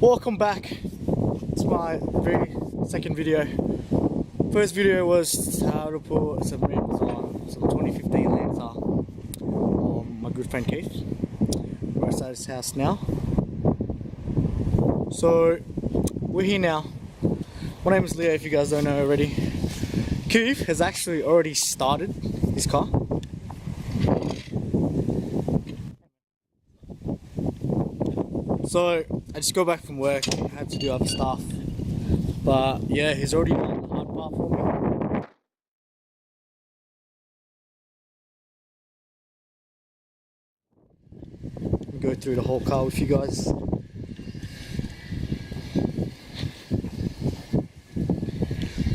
Welcome back. It's my very second video. First video was how to put some rims on some 2015 Lancer on my good friend Keith. We're outside his house now. So we're here now. My name is Leo, if you guys don't know already. Keith has actually already started his car. So I just got back from work, I had to do other stuff, but yeah, he's already done the hard part for me. I'll go through the whole car with you guys.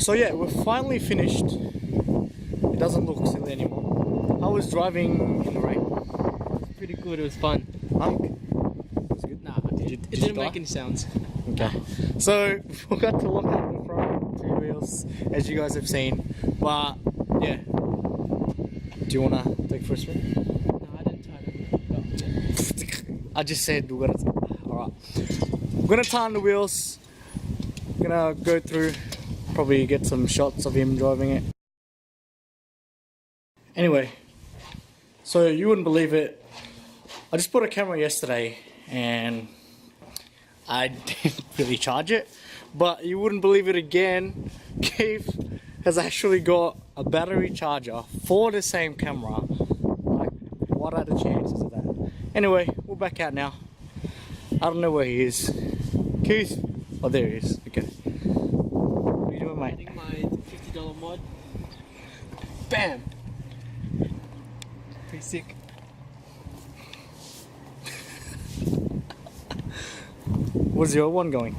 So yeah, we're finally finished. It doesn't look silly anymore. I was driving in the rain. It was pretty good, it was fun. Huh? It didn't make any sounds. Okay. So we forgot to lock up the front two wheels, as you guys have seen. But yeah. Do you wanna take first one? No, I didn't try to. I just said we're gonna. Alright. We're gonna turn the wheels. We're gonna go through, probably get some shots of him driving it. Anyway, so you wouldn't believe it. I just bought a camera yesterday and I didn't really charge it, but you wouldn't believe it again. Keith has actually got a battery charger for the same camera. Like, what are the chances of that? Anyway, we're back out now. I don't know where he is. Keith? Oh, there he is. Okay. What are you doing, mate? Adding my $50 mod. Bam! Pretty sick. Where's your one going?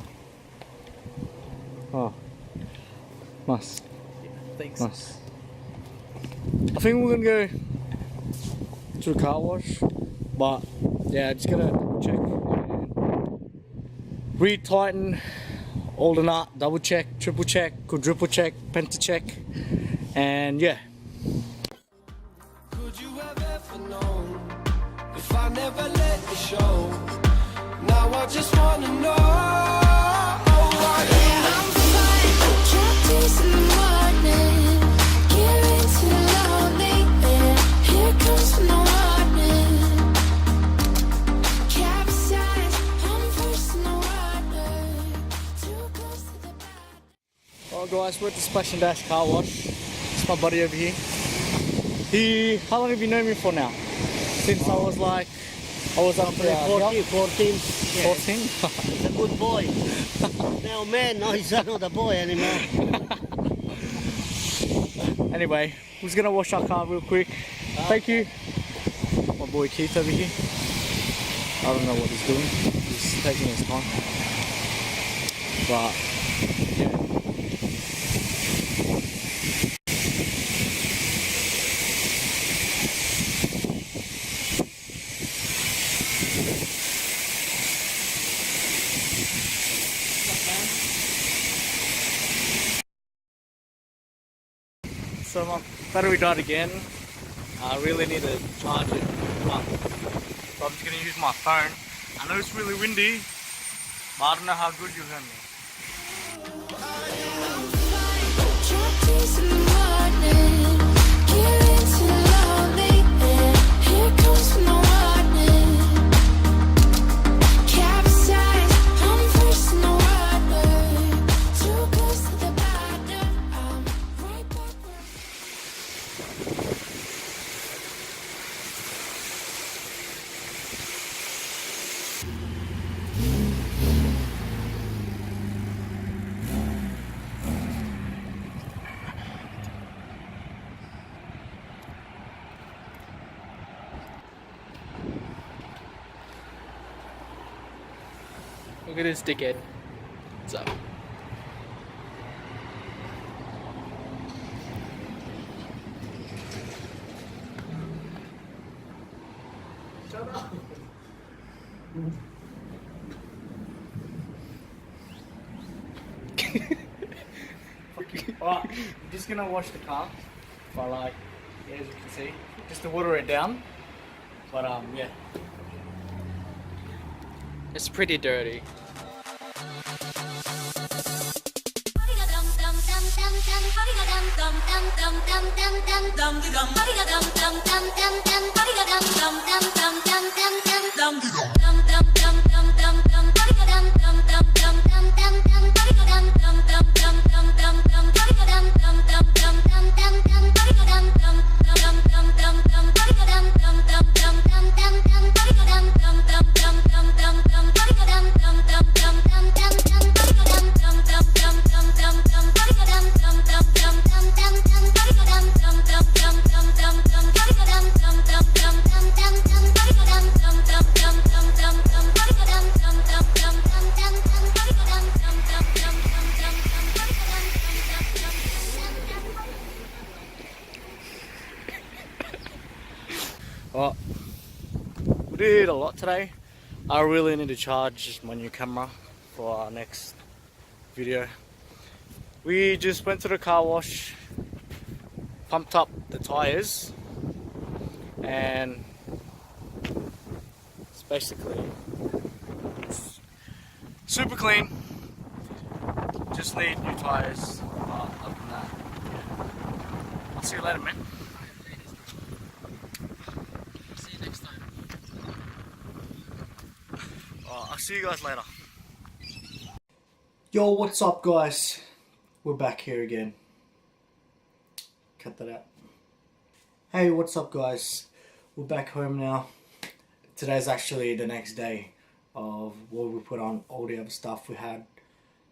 Oh, nice. Yeah, thanks. Nice. I think we're gonna go to a car wash, but yeah, just gotta check and retighten all the nut, double check, triple check, quadruple check, penta check, and yeah. Could you have ever known if I never let you show? Now I just wanna know. I'm fine, Capsize in the morning, getting too lonely, and here comes the morning. Capsize, I'm first in the water, too close to the bottom. Alright guys, we're at the Splash and Dash car wash. It's my buddy over here. How long have you known me for now? Since I was up there 14. 14? He's a good boy. Now man, no, he's not a boy anymore. Anyway, we're just gonna wash our car real quick. Thank you. My boy Keith over here. I don't know what he's doing. He's taking his time. But yeah. So my battery died again. I really need to charge it. So I'm just gonna use my phone. I know it's really windy, but I don't know how good you hear me. Capsize in the morning, getting too lonely, and here comes the morning. Capsize, I'm first in the water, too close to the bottom. I'm right back where Look at this dickhead. What's up? Shut up! Alright, I'm just gonna wash the car. But like, yeah, as you can see, just to water it down. But yeah. It's pretty dirty. Well, we did a lot today. I really need to charge my new camera for our next video. We just went to the car wash, pumped up the tires, and it's basically super clean. Just need new tires. Other than that, I'll see you later, man. See you next time. I'll see you guys later. Yo, what's up, guys? We're back here again. Cut that out. Hey, what's up, guys? We're back home now. Today's actually the next day of where we put on all the other stuff we had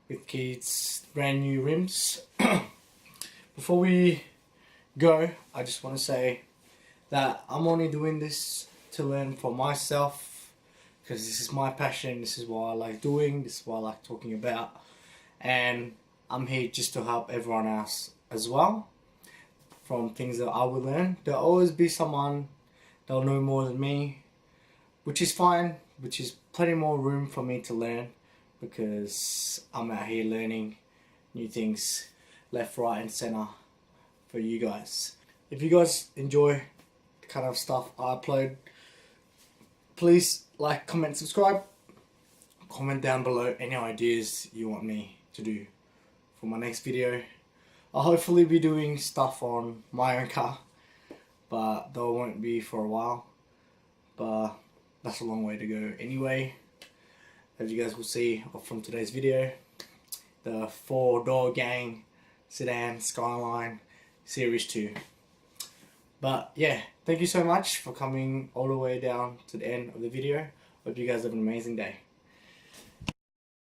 with kids, brand new rims. Before we go, I just want to say that I'm only doing this to learn for myself, because this is my passion, this is what I like doing, this is what I like talking about, and I'm here just to help everyone else as well from things that I will learn. There'll always be someone that'll know more than me, which is fine, which is plenty more room for me to learn, because I'm out here learning new things left, right and center for you guys. If you guys enjoy the kind of stuff I upload, please like, comment, subscribe. Comment down below any ideas you want me to do for my next video. I'll hopefully be doing stuff on my own car, but that won't be for a while. But that's a long way to go anyway. As you guys will see from today's video, the 4-door gang sedan Skyline Series 2. But yeah, thank you so much for coming all the way down to the end of the video. Hope you guys have an amazing day.